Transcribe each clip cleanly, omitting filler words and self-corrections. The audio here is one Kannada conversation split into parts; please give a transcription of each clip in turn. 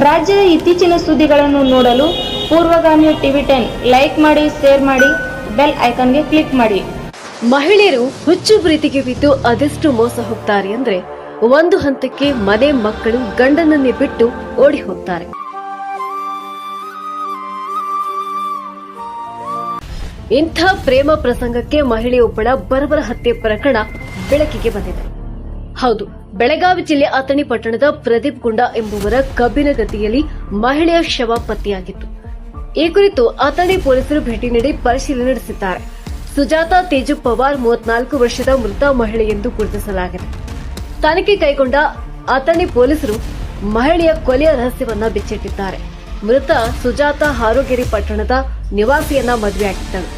ರಾಜ್ಯದ ಇತ್ತೀಚಿನ ಸುದ್ದಿಗಳನ್ನು ನೋಡಲು ಪೂರ್ವಗಾಮಿ ಟಿವಿ 10 ಲೈಕ್ ಮಾಡಿ, ಶೇರ್ ಮಾಡಿ, ಬೆಲ್ ಐಕಾನ್ಗೆ ಕ್ಲಿಕ್ ಮಾಡಿ. ಮಹಿಳೆಯರು ಹುಚ್ಚು ಪ್ರೀತಿಗೆ ಬಿದ್ದು ಅದೆಷ್ಟು ಮೋಸ ಹೋಗ್ತಾರೆ ಅಂದ್ರೆ ಒಂದು ಹಂತಕ್ಕೆ ಮನೆ ಮಕ್ಕಳು ಗಂಡನನ್ನೇ ಬಿಟ್ಟು ಓಡಿ ಹೋಗ್ತಾರೆ. ಇಂಥ ಪ್ರೇಮ ಪ್ರಸಂಗಕ್ಕೆ ಮಹಿಳೆಯೊಬ್ಬಳ ಬರ್ಬರ ಹತ್ಯೆ ಪ್ರಕರಣ ಬೆಳಕಿಗೆ ಬಂದಿದೆ. ಹೌದು, ಬೆಳಗಾವಿ ಜಿಲ್ಲೆ ಅಥಣಿ ಪಟ್ಟಣದ ಪ್ರದೀಪ್ ಗುಂಡ ಎಂಬುವರ ಕಬ್ಬಿನಗದ್ದಿಯಲ್ಲಿ ಮಹಿಳೆಯ ಶವ ಪತ್ತೆಯಾಗಿತ್ತು. ಈ ಕುರಿತು ಅಥಣಿ ಪೊಲೀಸರು ಭೇಟಿ ನೀಡಿ ಪರಿಶೀಲನೆ ನಡೆಸಿದ್ದಾರೆ. ಸುಜಾತಾ ತೇಜು ಪವಾರ್ 34 ವರ್ಷದ ಮೃತ ಮಹಿಳೆ ಎಂದು ಗುರುತಿಸಲಾಗಿದೆ. ತನಿಖೆ ಕೈಗೊಂಡ ಅಥಣಿ ಪೊಲೀಸರು ಮಹಿಳೆಯ ಕೊಲೆಯ ರಹಸ್ಯವನ್ನ ಬಿಚ್ಚಿಟ್ಟಿದ್ದಾರೆ. ಮೃತ ಸುಜಾತಾ ಹಾರೋಗೆರೆ ಪಟ್ಟಣದ ನಿವಾಸಿಯನ್ನ ಮದುವೆಯಾಗಿದ್ದಳು.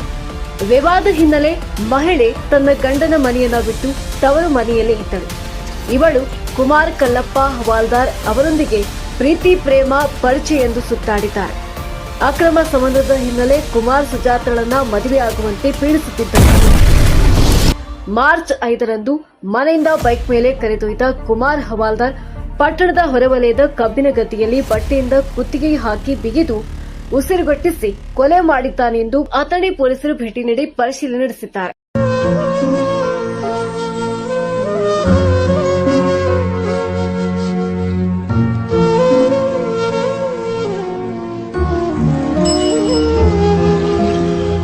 ವಿವಾದ ಹಿನ್ನೆಲೆ ಮಹಿಳೆ ತನ್ನ ಗಂಡನ ಮನೆಯನ್ನ ಬಿಟ್ಟು ತವರು ಮನೆಯಲ್ಲೇ ಇದ್ದಳು. ಇವಳು ಕುಮಾರ್ ಕಲ್ಲಪ್ಪ ಹವಾಲ್ದಾರ್ ಅವರೊಂದಿಗೆ ಪ್ರೀತಿ ಪ್ರೇಮ ಪರಿಚಯ ಎಂದು ಸುತ್ತಾಡಿದ್ದಾರೆ. ಅಕ್ರಮ ಸಂಬಂಧದ ಹಿನ್ನೆಲೆ ಕುಮಾರ್ ಸುಜಾತಳನ್ನ ಮದುವೆಯಾಗುವಂತೆ ಪೀಡಿಸುತ್ತಿದ್ದರು. ಮಾರ್ಚ್ 5ರಂದು ಮನೆಯಿಂದ ಬೈಕ್ ಮೇಲೆ ಕರೆದೊಯ್ದ ಕುಮಾರ್ ಹವಾಲ್ದಾರ್ ಪಟ್ಟಣದ ಹೊರವಲಯದ ಕಬ್ಬಿನಗದ್ದಿಯಲ್ಲಿ ಬಟ್ಟೆಯಿಂದ ಕುತ್ತಿಗೆ ಹಾಕಿ ಬಿಗಿದು ಉಸಿರುಗಟ್ಟಿಸಿ ಕೊಲೆ ಮಾಡಿದ್ದಾನೆಂದು ಅಥಣಿ ಪೊಲೀಸರು ಭೇಟಿ ನೀಡಿ ಪರಿಶೀಲನೆ ನಡೆಸಿದ್ದಾರೆ.